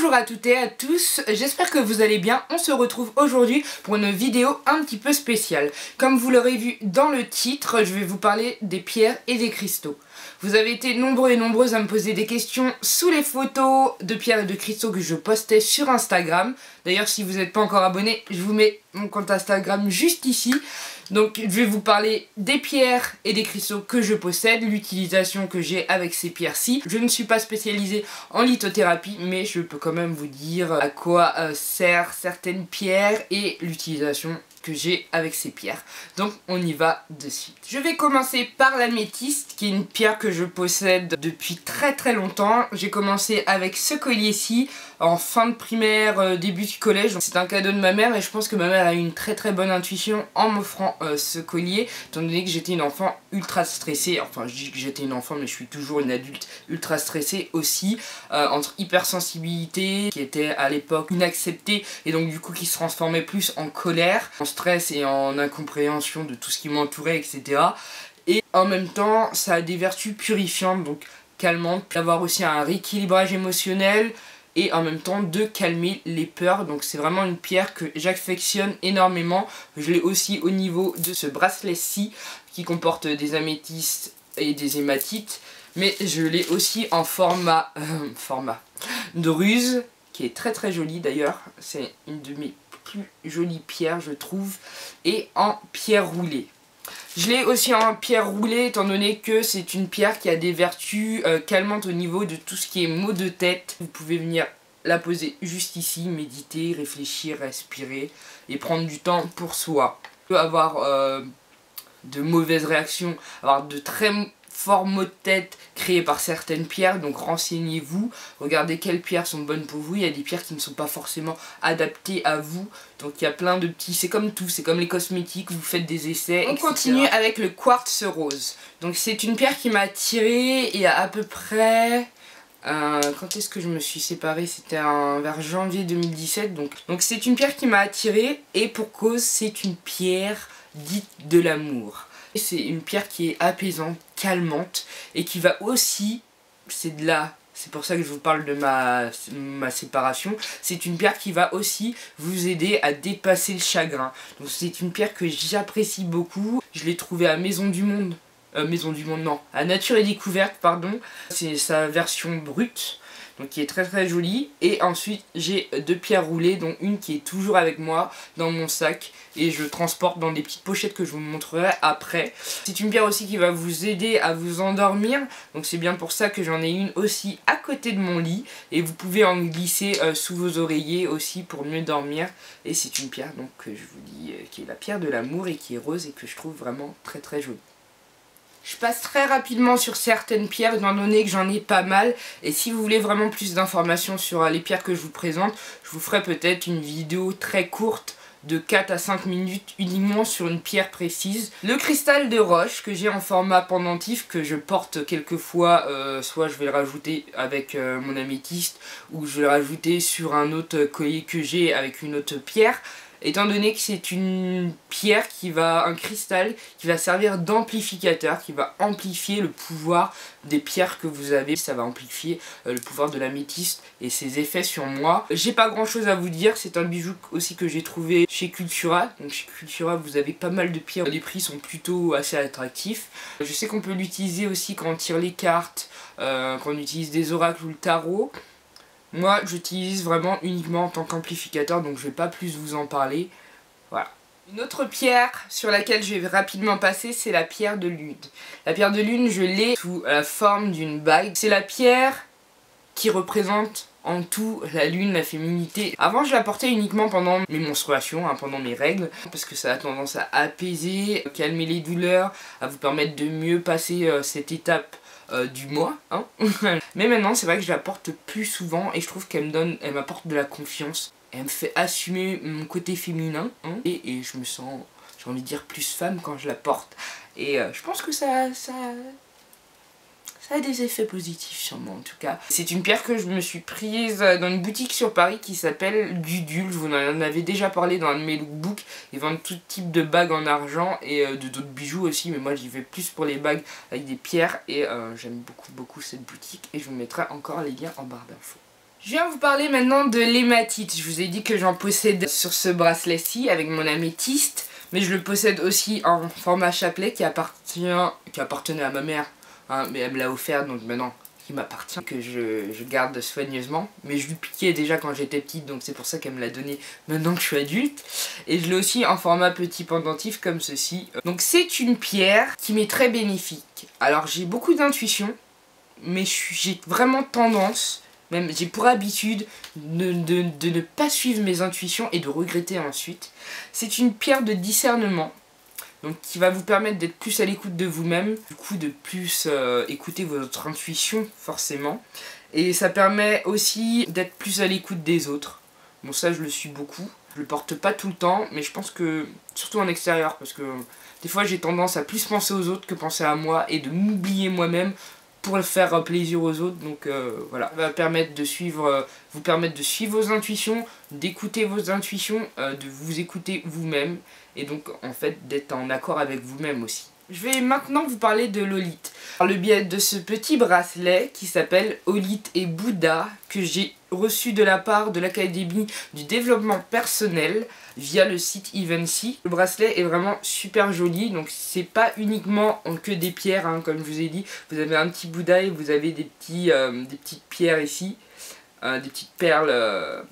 Bonjour à toutes et à tous, j'espère que vous allez bien. On se retrouve aujourd'hui pour une vidéo un petit peu spéciale. Comme vous l'aurez vu dans le titre, je vais vous parler des pierres et des cristaux. Vous avez été nombreux et nombreuses à me poser des questions sous les photos de pierres et de cristaux que je postais sur Instagram. D'ailleurs, si vous n'êtes pas encore abonné, je vous mets mon compte Instagram juste ici. Donc je vais vous parler des pierres et des cristaux que je possède, l'utilisation que j'ai avec ces pierres-ci. Je ne suis pas spécialisée en lithothérapie, mais je peux quand même vous dire à quoi servent certaines pierres et l'utilisation que j'ai avec ces pierres. Donc on y va de suite. Je vais commencer par l'améthyste, qui est une pierre que je possède depuis très longtemps. J'ai commencé avec ce collier-ci en fin de primaire, début du collège. C'est un cadeau de ma mère et je pense que ma mère a eu une très bonne intuition en m'offrant ce collier, étant donné que j'étais une enfant ultra stressée. Enfin, je dis que j'étais une enfant, mais je suis toujours une adulte ultra stressée aussi, entre hypersensibilité, qui était à l'époque inacceptée, et donc du coup qui se transformait plus en colère, en stress et en incompréhension de tout ce qui m'entourait, etc. Et en même temps, ça a des vertus purifiantes, donc calmantes, d'avoir aussi un rééquilibrage émotionnel, et en même temps de calmer les peurs. Donc c'est vraiment une pierre que j'affectionne énormément. Je l'ai aussi au niveau de ce bracelet-ci qui comporte des améthystes et des hématites, mais je l'ai aussi en format de ruse, qui est très joli d'ailleurs. C'est une de mes plus jolies pierres, je trouve, et en pierre roulée. Je l'ai aussi en pierre roulée, étant donné que c'est une pierre qui a des vertus calmantes au niveau de tout ce qui est maux de tête. Vous pouvez venir la poser juste ici, méditer, réfléchir, respirer et prendre du temps pour soi. On peut avoir de mauvaises réactions, avoir de très forts maux de tête créés par certaines pierres, donc renseignez-vous, regardez quelles pierres sont bonnes pour vous. Il y a des pierres qui ne sont pas forcément adaptées à vous, donc il y a plein de petits, c'est comme tout, c'est comme les cosmétiques, vous faites des essais, etc. On continue avec le quartz rose. Donc c'est une pierre qui m'a attirée il y a à peu près... quand est-ce que je me suis séparée? C'était vers janvier 2017, donc c'est une pierre qui m'a attirée, et pour cause, c'est une pierre dite de l'amour. C'est une pierre qui est apaisante, calmante, et qui va aussi, c'est pour ça que je vous parle de ma séparation, c'est une pierre qui va aussi vous aider à dépasser le chagrin. Donc c'est une pierre que j'apprécie beaucoup. Je l'ai trouvée à Maison du Monde, non, à Nature et Découverte, pardon. C'est sa version brute, donc qui est très jolie. Et ensuite j'ai deux pierres roulées, dont une qui est toujours avec moi dans mon sac, et je transporte dans des petites pochettes que je vous montrerai après. C'est une pierre aussi qui va vous aider à vous endormir, donc c'est bien pour ça que j'en ai une aussi à côté de mon lit, et vous pouvez en glisser sous vos oreillers aussi pour mieux dormir. Et c'est une pierre donc que je vous dis qui est la pierre de l'amour et qui est rose, et que je trouve vraiment très jolie. Je passe très rapidement sur certaines pierres étant donné que j'en ai pas mal, et si vous voulez vraiment plus d'informations sur les pierres que je vous présente, je vous ferai peut-être une vidéo très courte de 4 à 5 minutes uniquement sur une pierre précise. Le cristal de roche que j'ai en format pendentif, que je porte quelquefois, soit je vais le rajouter avec mon améthyste, ou je vais le rajouter sur un autre collier que j'ai avec une autre pierre. Étant donné que c'est une pierre un cristal qui va servir d'amplificateur, qui va amplifier le pouvoir des pierres que vous avez. Ça va amplifier le pouvoir de l'améthyste et ses effets sur moi. J'ai pas grand chose à vous dire, c'est un bijou aussi que j'ai trouvé chez Cultura. Donc chez Cultura vous avez pas mal de pierres, les prix sont plutôt assez attractifs. Je sais qu'on peut l'utiliser aussi quand on tire les cartes, quand on utilise des oracles ou le tarot. Moi, j'utilise vraiment uniquement en tant qu'amplificateur, donc je vais pas plus vous en parler. Voilà. Une autre pierre sur laquelle je vais rapidement passer, c'est la pierre de lune. La pierre de lune, je l'ai sous la forme d'une bague. C'est la pierre qui représente en tout la lune, la féminité. Avant, je la portais uniquement pendant mes menstruations, pendant mes règles, parce que ça a tendance à apaiser, calmer les douleurs, à vous permettre de mieux passer cette étape du mois, Mais maintenant c'est vrai que je la porte plus souvent, et je trouve qu'elle m'apporte de la confiance, elle me fait assumer mon côté féminin, et je me sens, j'ai envie de dire, plus femme quand je la porte, et je pense que ça a des effets positifs sur moi en tout cas. C'est une pierre que je me suis prise dans une boutique sur Paris qui s'appelle Gudule. Je vous en avais déjà parlé dans un de mes lookbooks. Ils vendent tout type de bagues en argent et de d'autres bijoux aussi, mais moi j'y vais plus pour les bagues avec des pierres, et j'aime beaucoup cette boutique, et je vous mettrai encore les liens en barre d'infos. Je viens vous parler maintenant de l'hématite. Je vous ai dit que j'en possède sur ce bracelet-ci avec mon améthyste. Mais je le possède aussi en format chapelet qui appartenait à ma mère. Hein, mais elle me l'a offert, donc maintenant il m'appartient, que je garde soigneusement. Mais je lui piquais déjà quand j'étais petite, donc c'est pour ça qu'elle me l'a donné maintenant que je suis adulte. Et je l'ai aussi en format petit pendentif comme ceci. Donc c'est une pierre qui m'est très bénéfique. Alors j'ai beaucoup d'intuition, mais j'ai vraiment tendance... Même j'ai pour habitude de ne pas suivre mes intuitions et de regretter ensuite. C'est une pierre de discernement, donc qui va vous permettre d'être plus à l'écoute de vous-même, du coup de plus écouter votre intuition forcément. Et ça permet aussi d'être plus à l'écoute des autres. Bon, ça je le suis beaucoup. Je le porte pas tout le temps, mais je pense que, surtout en extérieur, parce que des fois j'ai tendance à plus penser aux autres que penser à moi et de m'oublier moi-même pour faire plaisir aux autres. Donc voilà, ça va permettre de suivre, vous permettre de suivre vos intuitions, d'écouter vos intuitions, de vous écouter vous-même et donc en fait d'être en accord avec vous-même aussi. Je vais maintenant vous parler de l'Olite. Par le biais de ce petit bracelet qui s'appelle Olite et Bouddha, que j'ai reçu de la part de l'Académie du développement personnel via le site Evency. Le bracelet est vraiment super joli, donc c'est pas uniquement que des pierres, hein, comme je vous ai dit. Vous avez un petit Bouddha et vous avez des petites pierres ici, des petites perles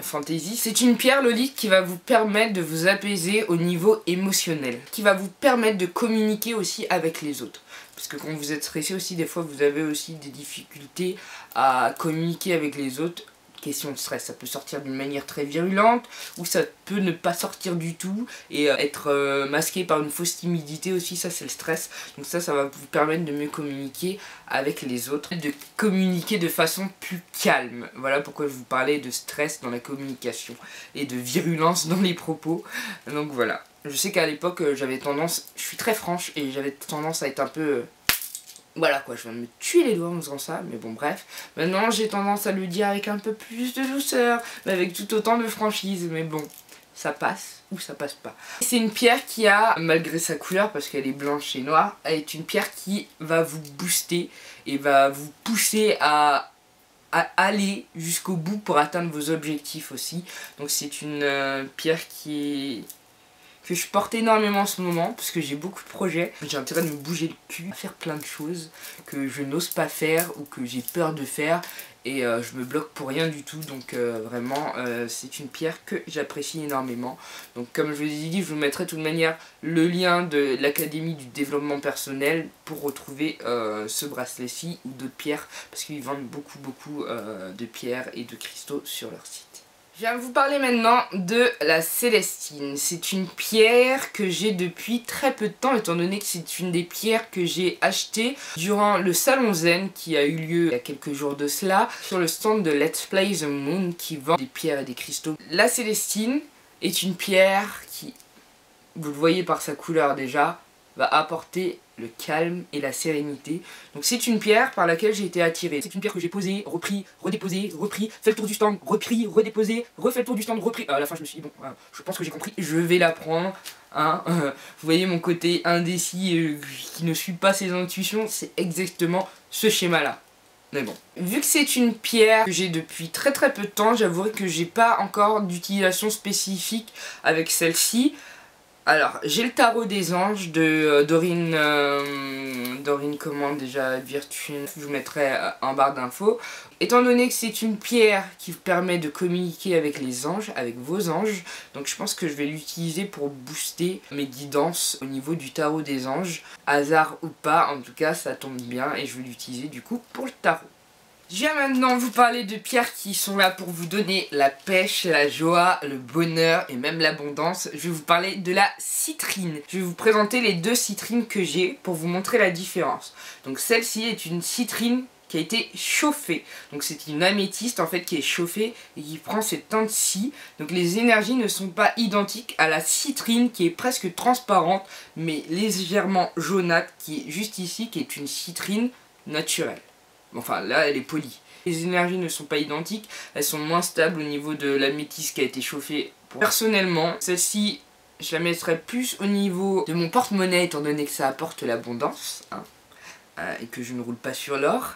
Fantasy. C'est une pierre l'Olite qui va vous permettre de vous apaiser au niveau émotionnel, qui va vous permettre de communiquer aussi avec les autres. Parce que quand vous êtes stressé aussi, des fois vous avez aussi des difficultés à communiquer avec les autres. Question de stress, ça peut sortir d'une manière très virulente ou ça peut ne pas sortir du tout et être masqué par une fausse timidité aussi, ça c'est le stress. Donc ça va vous permettre de mieux communiquer avec les autres, de communiquer de façon plus calme. Voilà pourquoi je vous parlais de stress dans la communication et de virulence dans les propos. Donc voilà, je sais qu'à l'époque j'avais tendance, je suis très franche et j'avais tendance à être un peu... Voilà quoi, je viens de me tuer les doigts en faisant ça, mais bon bref. Maintenant j'ai tendance à le dire avec un peu plus de douceur, mais avec tout autant de franchise, mais bon, ça passe ou ça passe pas. C'est une pierre qui a, malgré sa couleur, parce qu'elle est blanche et noire, elle est une pierre qui va vous booster et va vous pousser à aller jusqu'au bout pour atteindre vos objectifs aussi. Donc c'est une pierre que je porte énormément en ce moment parce que j'ai beaucoup de projets. J'ai intérêt de me bouger le cul, à faire plein de choses que je n'ose pas faire ou que j'ai peur de faire et je me bloque pour rien du tout. Donc vraiment c'est une pierre que j'apprécie énormément. Donc comme je vous ai dit, je vous mettrai de toute manière le lien de l'Académie du développement personnel pour retrouver ce bracelet-ci ou d'autres pierres parce qu'ils vendent beaucoup de pierres et de cristaux sur leur site. Je viens vous parler maintenant de la Célestine. C'est une pierre que j'ai depuis très peu de temps étant donné que c'est une des pierres que j'ai achetées durant le salon Zen qui a eu lieu il y a quelques jours de cela sur le stand de Let's Play the Moon qui vend des pierres et des cristaux. La Célestine est une pierre qui, vous le voyez par sa couleur déjà, va apporter le calme et la sérénité. Donc c'est une pierre par laquelle j'ai été attiré. C'est une pierre que j'ai posée, repris, redéposée, repris, fait le tour du stand, repris, redéposé, refait le tour du stand, repris. À la fin je me suis dit bon, je pense que j'ai compris, je vais la prendre. Hein. Vous voyez mon côté indécis qui ne suit pas ses intuitions, c'est exactement ce schéma là. Mais bon, vu que c'est une pierre que j'ai depuis très peu de temps, j'avouerai que j'ai pas encore d'utilisation spécifique avec celle-ci. Alors, j'ai le tarot des anges de Dorine comment déjà, Virtue, je vous mettrai en barre d'infos. Étant donné que c'est une pierre qui vous permet de communiquer avec les anges, avec vos anges, donc je pense que je vais l'utiliser pour booster mes guidances au niveau du tarot des anges. Hasard ou pas, en tout cas ça tombe bien et je vais l'utiliser du coup pour le tarot. Je viens maintenant vous parler de pierres qui sont là pour vous donner la pêche, la joie, le bonheur et même l'abondance. Je vais vous parler de la citrine. Je vais vous présenter les deux citrines que j'ai pour vous montrer la différence. Donc celle-ci est une citrine qui a été chauffée. Donc c'est une améthyste en fait qui est chauffée et qui prend cette teinte-ci. Donc les énergies ne sont pas identiques à la citrine qui est presque transparente mais légèrement jaunâtre qui est juste ici, qui est une citrine naturelle. Enfin là elle est polie. Les énergies ne sont pas identiques, elles sont moins stables au niveau de l'améthyste qui a été chauffée. Personnellement, celle-ci je la mettrais plus au niveau de mon porte-monnaie étant donné que ça apporte l'abondance, hein, et que je ne roule pas sur l'or.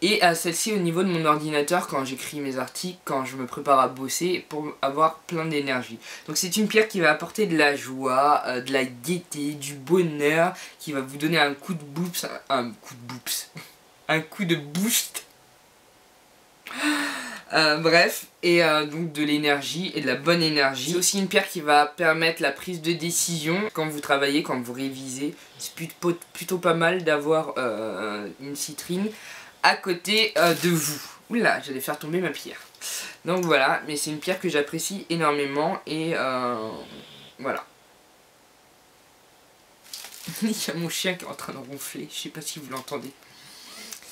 et celle-ci au niveau de mon ordinateur quand j'écris mes articles, quand je me prépare à bosser pour avoir plein d'énergie. Donc c'est une pierre qui va apporter de la joie, de la gaieté, du bonheur, qui va vous donner un coup de boops, un coup de boost. Bref, et donc de l'énergie et de la bonne énergie. C'est aussi une pierre qui va permettre la prise de décision quand vous travaillez, quand vous révisez. C'est plutôt pas mal d'avoir une citrine à côté de vous. Oula, j'allais faire tomber ma pierre. Donc voilà, mais c'est une pierre que j'apprécie énormément et voilà. Il y a mon chien qui est en train de ronfler, je sais pas si vous l'entendez.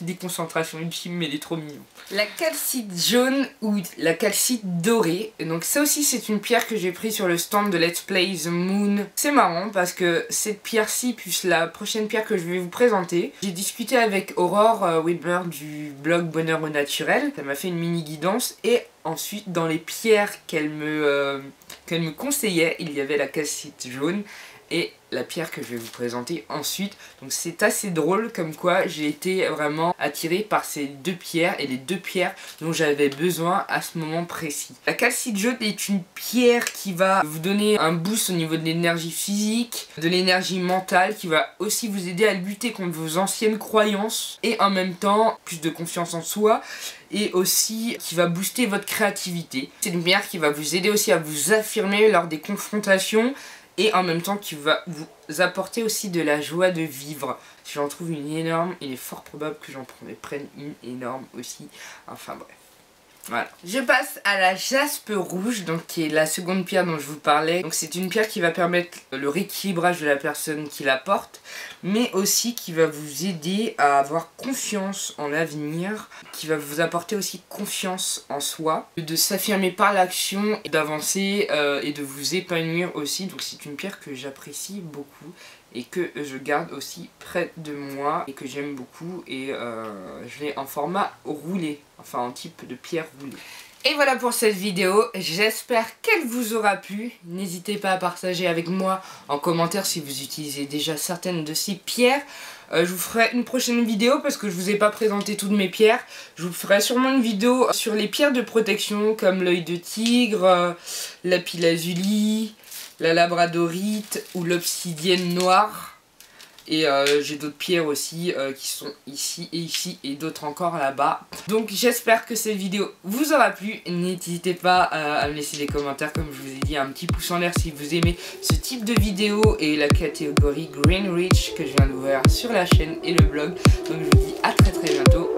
Déconcentration ultime, mais il est trop mignon. La calcite jaune ou la calcite dorée. Donc ça aussi c'est une pierre que j'ai pris sur le stand de Let's Play The Moon. C'est marrant parce que cette pierre-ci plus la prochaine pierre que je vais vous présenter, j'ai discuté avec Aurore Weber du blog Bonheur au Naturel. Elle m'a fait une mini guidance et ensuite dans les pierres qu'elle me conseillait, il y avait la calcite jaune et la pierre que je vais vous présenter ensuite. Donc c'est assez drôle comme quoi j'ai été vraiment attiré par ces deux pierres et les deux pierres dont j'avais besoin à ce moment précis. La calcite jaune est une pierre qui va vous donner un boost au niveau de l'énergie physique, de l'énergie mentale, qui va aussi vous aider à lutter contre vos anciennes croyances et en même temps plus de confiance en soi et aussi qui va booster votre créativité. C'est une pierre qui va vous aider aussi à vous affirmer lors des confrontations et en même temps qui va vous apporter aussi de la joie de vivre. Si j'en trouve une énorme, il est fort probable que j'en prenne une énorme aussi. Enfin bref. Voilà. Je passe à la jaspe rouge, donc qui est la seconde pierre dont je vous parlais. Donc c'est une pierre qui va permettre le rééquilibrage de la personne qui la porte, mais aussi qui va vous aider à avoir confiance en l'avenir, qui va vous apporter aussi confiance en soi, de s'affirmer par l'action, d'avancer et de vous épanouir aussi. Donc c'est une pierre que j'apprécie beaucoup et que je garde aussi près de moi et que j'aime beaucoup, et je l'ai en format roulé, enfin en type de pierre roulée. Et voilà pour cette vidéo, j'espère qu'elle vous aura plu. N'hésitez pas à partager avec moi en commentaire si vous utilisez déjà certaines de ces pierres. Je vous ferai une prochaine vidéo parce que je vous ai pas présenté toutes mes pierres. Je vous ferai sûrement une vidéo sur les pierres de protection comme l'œil de tigre, lapis-lazuli, la labradorite ou l'obsidienne noire. Et j'ai d'autres pierres aussi qui sont ici et d'autres encore là-bas. Donc j'espère que cette vidéo vous aura plu. N'hésitez pas à me laisser des commentaires, comme je vous ai dit, un petit pouce en l'air si vous aimez ce type de vidéo et la catégorie Greenwich que je viens d'ouvrir sur la chaîne et le blog. Donc je vous dis à très bientôt.